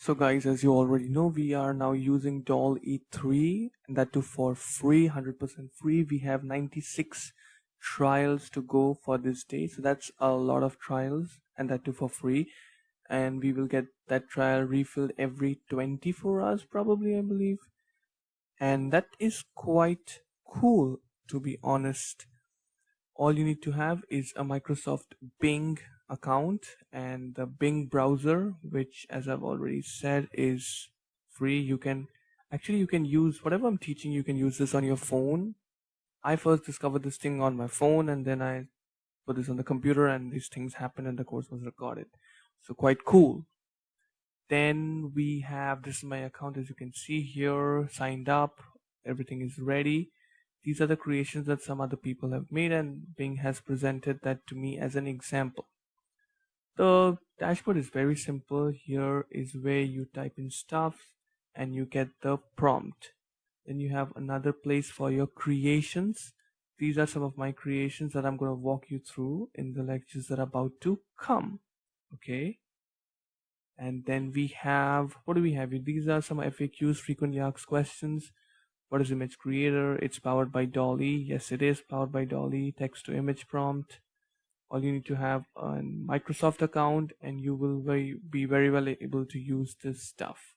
So guys, as you already know, we are now using DALL-E3, and that too for free, 100% free. We have 96 trials to go for this day. So that's a lot of trials, and that too for free. And we will get that trial refilled every 24 hours probably, I believe. And that is quite cool, to be honest. All you need to have is a Microsoft Bing account and the Bing browser, which, as I've already said, is free. You can use whatever I'm teaching, you can use this on your phone. I first discovered this thing on my phone, and then I put this on the computer, and these things happened and the course was recorded. So quite cool. Then we have, this is my account, as you can see here, signed up, everything is ready. These are the creations that some other people have made, and Bing has presented that to me as an example. The dashboard is very simple. Here is where you type in stuff and you get the prompt. Then you have another place for your creations. These are some of my creations that I'm going to walk you through in the lectures that are about to come. Okay. And then we have, what do we have here? These are some FAQs, frequently asked questions. What is image creator? It's powered by DALL-E. Yes, it is powered by DALL-E. Text to image prompt. All you need to have a Microsoft account, and you will be very well able to use this stuff.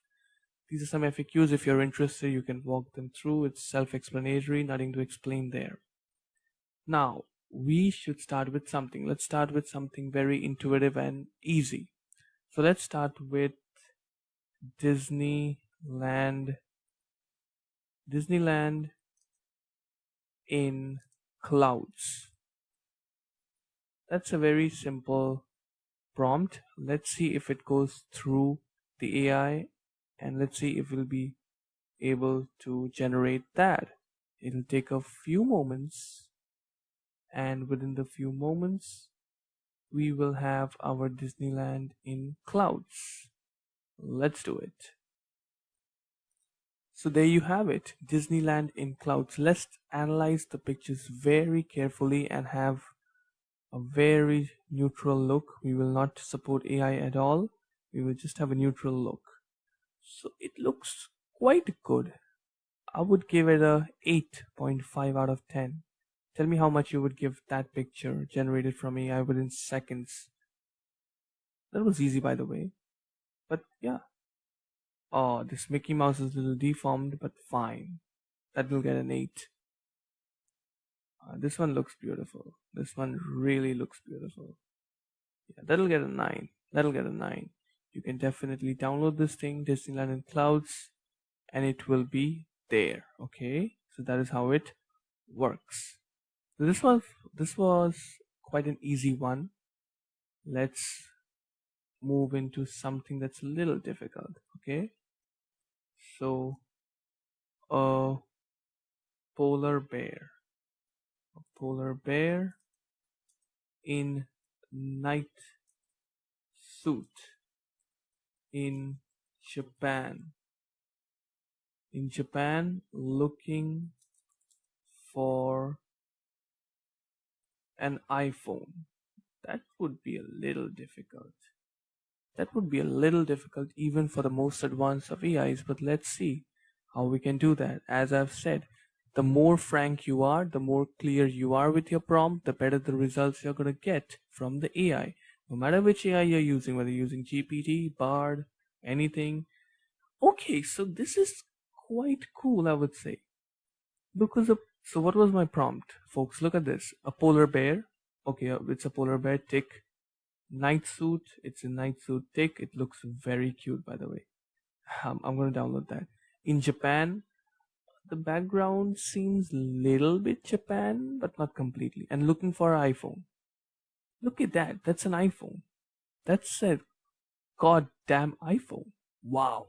These are some FAQs. If you're interested, you can walk them through. It's self-explanatory, nothing to explain there. Now, we should start with something. Let's start with something very intuitive and easy. So let's start with Disneyland in clouds. That's a very simple prompt. Let's see if it goes through the AI, and let's see if we'll be able to generate that. It'll take a few moments, and within the few moments we will have our Disneyland in clouds. Let's do it. So there you have it, Disneyland in clouds. Let's analyze the pictures very carefully and have a very neutral look. We will not support AI at all. We will just have a neutral look. So it looks quite good. I would give it a 8.5 out of 10. Tell me how much you would give that picture generated from AI within seconds. That was easy, by the way. But yeah. Oh, this Mickey Mouse is a little deformed, but fine. That will get an 8. This one looks beautiful. This one really looks beautiful. Yeah, that'll get a 9. That'll get a 9. You can definitely download this thing, Disneyland in Clouds, and it will be there. Okay, so that is how it works. So this was quite an easy one. Let's move into something that's a little difficult. Okay, so a polar bear in night suit in Japan looking for an iPhone. That would be a little difficult. That would be a little difficult even for the most advanced of AIs, but let's see how we can do that. As I've said, the more frank you are, the more clear you are with your prompt, the better the results you're going to get from the AI. No matter which AI you're using, whether you're using GPT, Bard, anything. Okay, so this is quite cool, I would say. So what was my prompt? Folks, look at this. A polar bear. Okay, it's a polar bear, tick. Night suit, it's a night suit, tick. It looks very cute, by the way. I'm going to download that. In Japan, the background seems little bit Japan, but not completely. And looking for an iPhone. Look at that. That's an iPhone. That's a goddamn iPhone. Wow.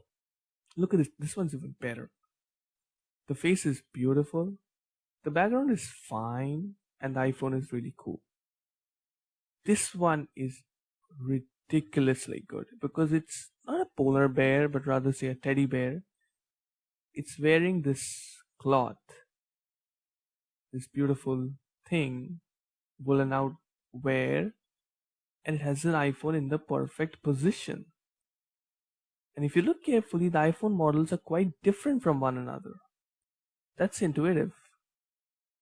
Look at this. This one's even better. The face is beautiful. The background is fine. And the iPhone is really cool. This one is ridiculously good because it's not a polar bear, but rather say a teddy bear. It's wearing this cloth, this beautiful thing, woolen outwear, and it has an iPhone in the perfect position. And if you look carefully, the iPhone models are quite different from one another. That's intuitive.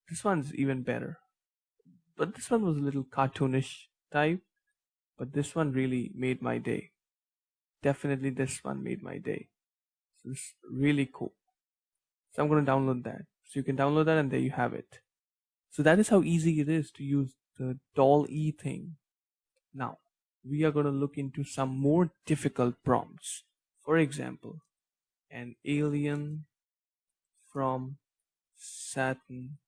This one's even better. But this one was a little cartoonish type, but this one really made my day. Definitely this one made my day. So it's really cool. So I'm going to download that. So you can download that and there you have it. So that is how easy it is to use the DALL-E thing. Now, we are going to look into some more difficult prompts. For example, an alien from Saturn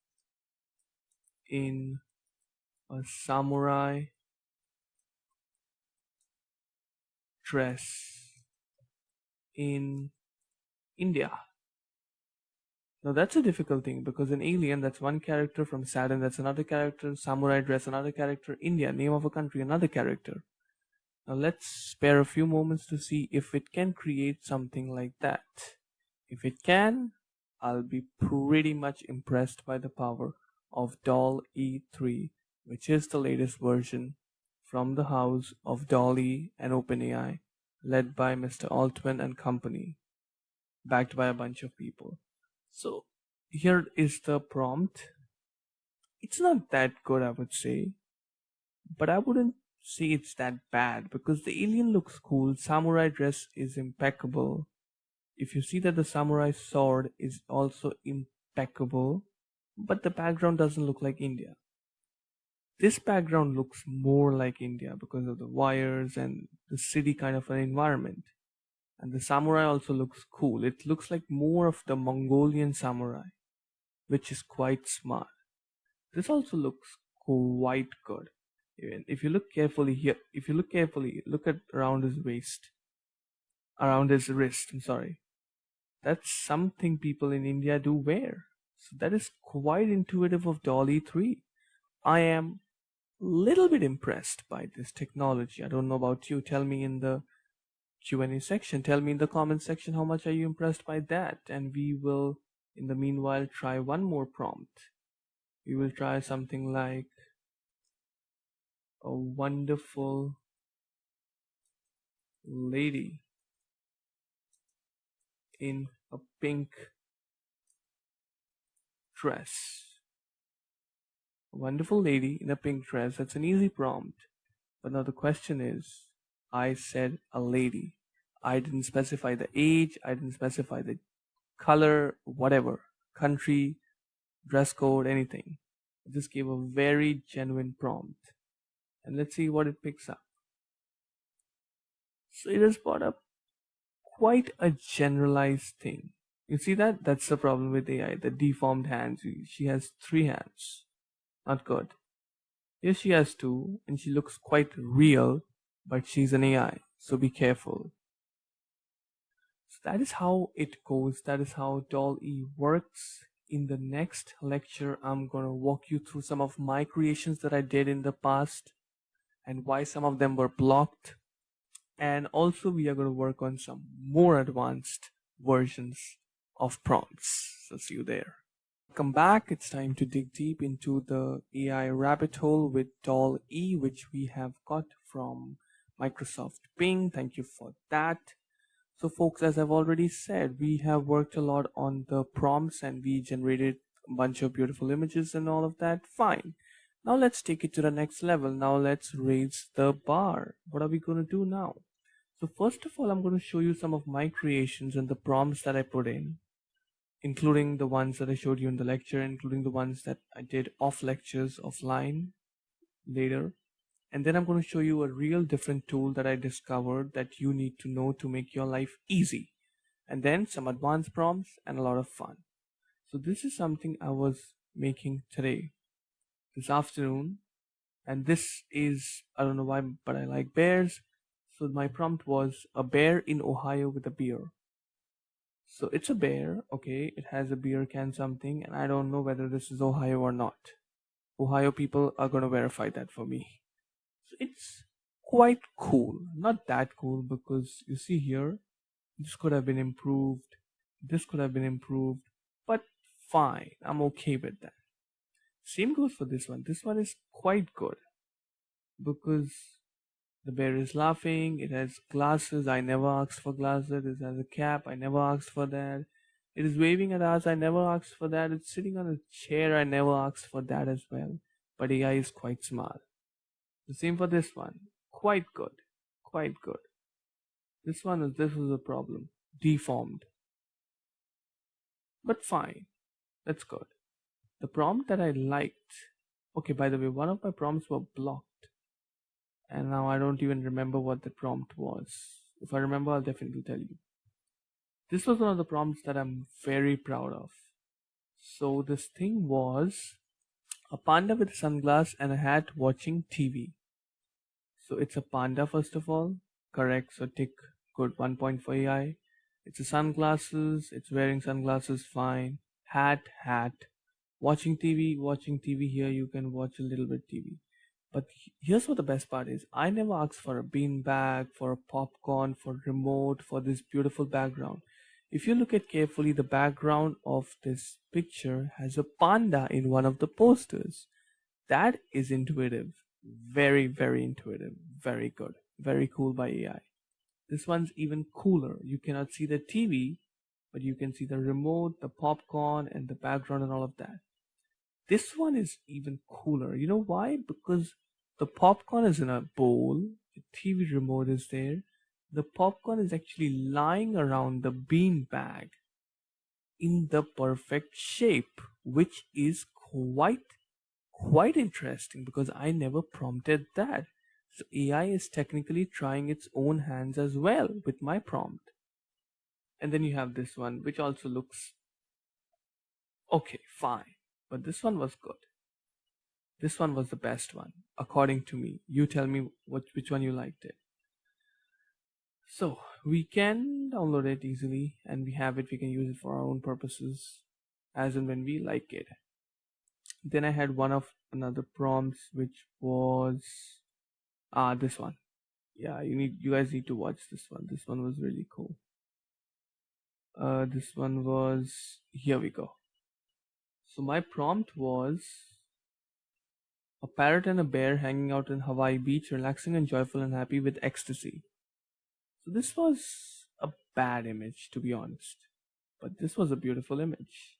in a samurai dress in India. Now that's a difficult thing because an alien, that's one character, from Saturn, that's another character, samurai dress, another character, India, name of a country, another character. Now let's spare a few moments to see if it can create something like that. If it can, I'll be pretty much impressed by the power of DALL-E 3, which is the latest version from the house of DALL-E and OpenAI, led by Mr. Altman and company, backed by a bunch of people. So here is the prompt. It's not that good, I would say, but I wouldn't say it's that bad because the alien looks cool, samurai dress is impeccable. If you see that the samurai sword is also impeccable, but the background doesn't look like India. This background looks more like India because of the wires and the city kind of an environment. And the samurai also looks cool. It looks like more of the Mongolian samurai, which is quite smart. This also looks quite good. Even if you look carefully here, look at around his waist, around his wrist, I'm sorry. That's something people in India do wear. So that is quite intuitive of DALL-E 3. I am a little bit impressed by this technology. I don't know about you. Tell me in the Q&A section. Tell me in the comment section how much are you impressed by that. And we will, in the meanwhile, try one more prompt. We will try something like a wonderful lady in a pink dress. A wonderful lady in a pink dress. That's an easy prompt. But now the question is, I said a lady. I didn't specify the age. I didn't specify the color, whatever, country, dress code, anything. I just gave a very genuine prompt. And let's see what it picks up. So it has brought up quite a generalized thing. You see that? That's the problem with AI, the deformed hands. She has 3 hands. Not good. Here she has 2, and she looks quite real, but she's an AI, so be careful. So that is how it goes. That is how DALL-E works. In the next lecture, I'm going to walk you through some of my creations that I did in the past and why some of them were blocked. And also we are going to work on some more advanced versions of prompts. So see you there. Welcome back. It's time to dig deep into the AI rabbit hole with DALL-E, which we have got from Microsoft Bing. Thank you for that. So folks, as I've already said, we have worked a lot on the prompts and we generated a bunch of beautiful images and all of that. Fine. Now let's take it to the next level. Now let's raise the bar. What are we going to do now? So first of all, I'm going to show you some of my creations and the prompts that I put in, including the ones that I showed you in the lecture, including the ones that I did off lectures, offline, later. And then I'm going to show you a real different tool that I discovered that you need to know to make your life easy. And then some advanced prompts and a lot of fun. So this is something I was making today, this afternoon. And this is, I don't know why, but I like bears. So my prompt was a bear in Ohio with a beer. So it's a bear, okay, it has a beer can something, and I don't know whether this is Ohio or not. Ohio people are going to verify that for me. So it's quite cool. Not that cool because you see here, this could have been improved. This could have been improved, but fine. I'm okay with that. Same goes for this one. This one is quite good because The bear is laughing. It has glasses. I never asked for glasses. It has a cap. I never asked for that. It is waving at us. I never asked for that. It's sitting on a chair. I never asked for that as well. But AI is quite smart. The same for this one. Quite good. Quite good. This was a problem. Deformed. But fine. That's good. The prompt that I liked. Okay, by the way, one of my prompts were blocked. And now I don't even remember what the prompt was. If I remember, I'll definitely tell you. This was one of the prompts that I'm very proud of. So this thing was a panda with a sunglass and a hat watching TV. So it's a panda first of all. Correct. So tick. Good. 1 point for AI. It's a sunglasses. It's wearing sunglasses. Fine. Hat. Watching TV. Here you can watch a little bit TV. But here's what the best part is. I never asked for a bean bag, for a popcorn, for remote, for this beautiful background. If you look at carefully, the background of this picture has a panda in one of the posters. That is intuitive. Very, very intuitive. Very good. Very cool by AI. This one's even cooler. You cannot see the TV, but you can see the remote, the popcorn, and the background and all of that. This one is even cooler. You know why? Because the popcorn is in a bowl, the TV remote is there. The popcorn is actually lying around the bean bag in the perfect shape, which is quite interesting because I never prompted that. So AI is technically trying its own hands as well with my prompt. And then you have this one, which also looks okay, fine. But this one was good. This one was the best one, according to me. You tell me which one you liked it. So we can download it easily and we have it. We can use it for our own purposes as and when we like it. Then I had one of another prompts, which was this one. Yeah, you guys need to watch this one. This one was really cool. This one was, here we go. So my prompt was a parrot and a bear hanging out in Hawaii beach, relaxing and joyful and happy with ecstasy. So this was a bad image, to be honest, but this was a beautiful image.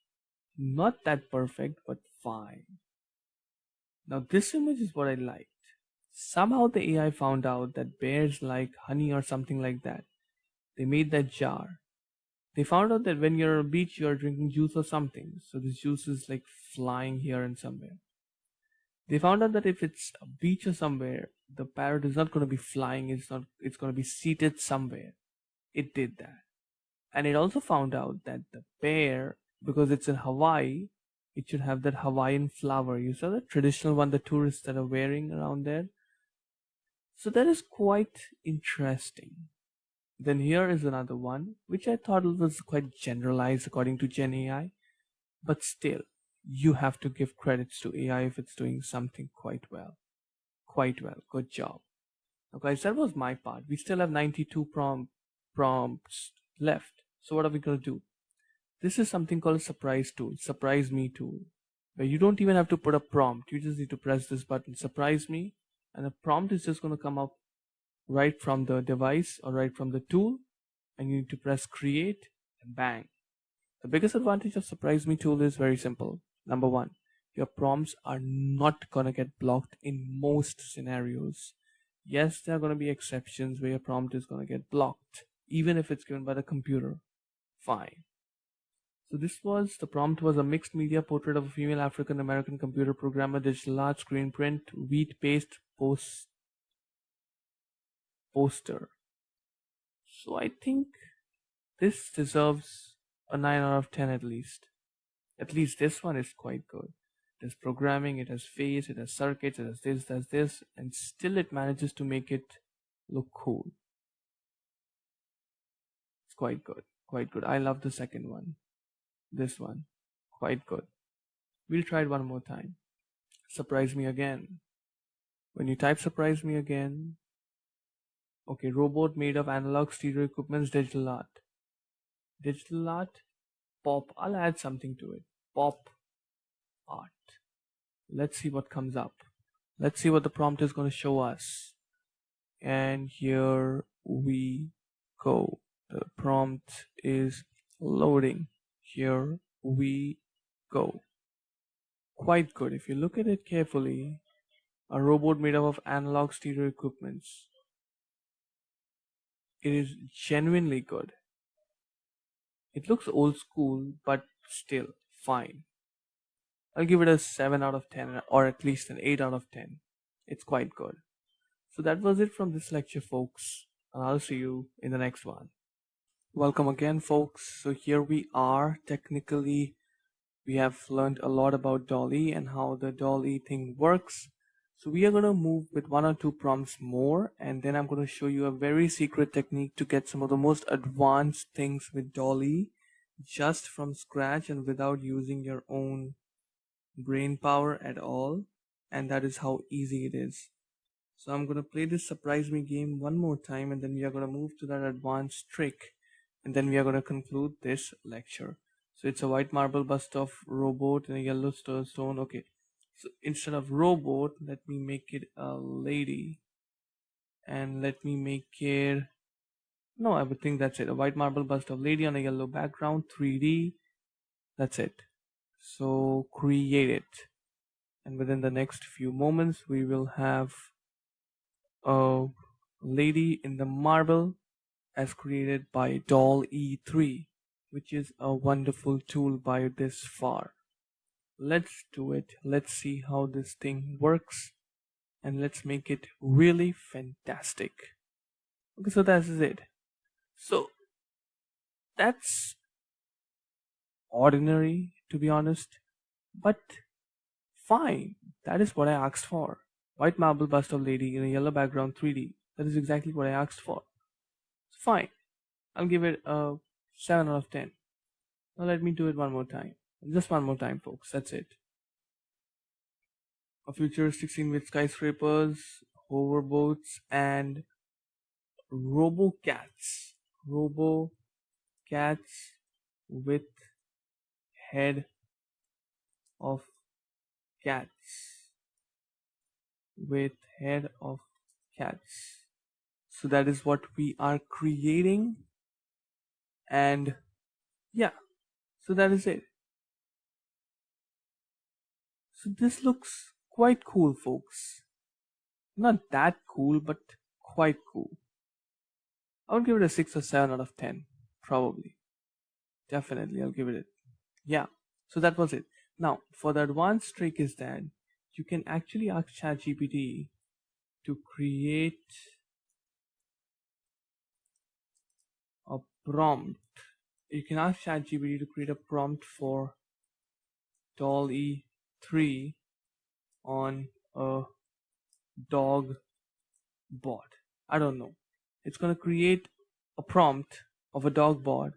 Not that perfect, but fine. Now this image is what I liked. Somehow the AI found out that bears like honey or something like that. They made that jar. They found out that when you're on a beach, you're drinking juice or something. So this juice is like flying here and somewhere. They found out that if it's a beach or somewhere, the parrot is not going to be flying. It's going to be seated somewhere. It did that. And it also found out that the bear, because it's in Hawaii, it should have that Hawaiian flower. You saw the traditional one the tourists that are wearing around there. So that is quite interesting. Then here is another one, which I thought was quite generalized according to GenAI. But still, you have to give credits to AI if it's doing something quite well. Quite well. Good job. Now guys, that was my part. We still have 92 prompts left. So what are we going to do? This is something called a surprise tool, surprise me tool, where you don't even have to put a prompt. You just need to press this button, surprise me, and the prompt is just going to come up right from the device or right from the tool, and you need to press create and bang. The biggest advantage of surprise me tool is very simple. Number one, your prompts are not going to get blocked in most scenarios. Yes, there are going to be exceptions where your prompt is going to get blocked, even if it's given by the computer. Fine. So the prompt was a mixed media portrait of a female African American computer programmer, digital art, screen print, wheat paste, poster. So I think this deserves a 9 out of 10 at least. At least this one is quite good. It has programming, it has face, it has circuits, it has this, and still it manages to make it look cool. It's quite good. Quite good. I love the second one. This one. Quite good. We'll try it one more time. Surprise me again. When you type surprise me again. Okay, robot made of analog stereo equipment's digital art. Digital art. Pop. I'll add something to it. Pop art. Let's see what comes up. Let's see what the prompt is going to show us. And here we go. The prompt is loading. Here we go. Quite good. If you look at it carefully, a robot made up of analog stereo equipments. It is genuinely good. It looks old school, but still fine. I'll give it a 7 out of 10, or at least an 8 out of 10. It's quite good. So that was it from this lecture, folks. I'll see you in the next one. Welcome again, folks. So here we are. Technically, we have learned a lot about DALL-E and how the DALL-E thing works. So we are going to move with 1 or 2 prompts more, and then I'm going to show you a very secret technique to get some of the most advanced things with DALL-E just from scratch and without using your own brain power at all. And that is how easy it is. So I'm going to play this surprise me game one more time, and then we are going to move to that advanced trick, and then we are going to conclude this lecture. So it's a white marble bust of robot and a yellow stone. Okay, so instead of robot, let me make it a lady, and let me make it, no, I would think that's it, a white marble bust of lady on a yellow background, 3D. That's it. So create it, and within the next few moments we will have a lady in the marble as created by DALL-E3, which is a wonderful tool by this far. Let's do it. Let's see how this thing works, and let's make it really fantastic. Okay, so that is it. So that's ordinary, to be honest, but fine. That is what I asked for. White marble bust of lady in a yellow background, 3D. That is exactly what I asked for. So fine. I'll give it a 7 out of 10. Now let me do it one more time. Just one more time, folks. That's it. A futuristic scene with skyscrapers, hoverboats, and robo-cats. Robo-cats with head of cats. With head of cats. So that is what we are creating. And yeah, so that is it. So this looks quite cool, folks. Not that cool, but quite cool. I would give it a 6 or 7 out of 10, probably. Definitely, I'll give it. Yeah, so that was it. Now, for the advanced trick is that you can actually ask ChatGPT to create a prompt. You can ask ChatGPT to create a prompt for DALL-E3 on a dog bot. I don't know. It's going to create a prompt of a dog bot,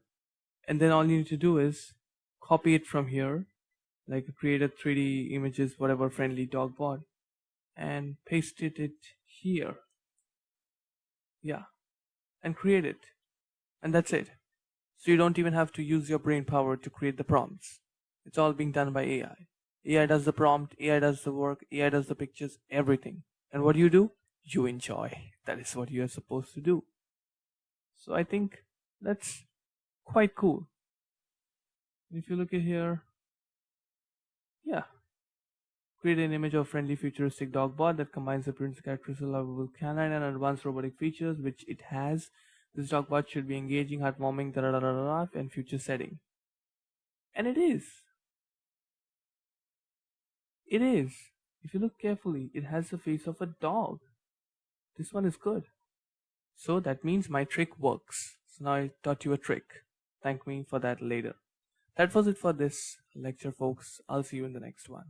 and then all you need to do is copy it from here, like create a 3D images, whatever friendly dog bot, and paste it here. Yeah, and create it. And that's it. So you don't even have to use your brain power to create the prompts. It's all being done by AI. AI does the prompt, AI does the work, AI does the pictures, everything. And what do? You enjoy. That is what you are supposed to do. So I think that's quite cool. If you look at here, yeah. Create an image of friendly futuristic dog bot that combines the appearance characteristics of lovable canine and advanced robotic features, which it has. This dog bot should be engaging, heartwarming, and future setting. And it is. It is. If you look carefully, it has the face of a dog. This one is good. So that means my trick works. So now I taught you a trick. Thank me for that later. That was it for this lecture, folks. I'll see you in the next one.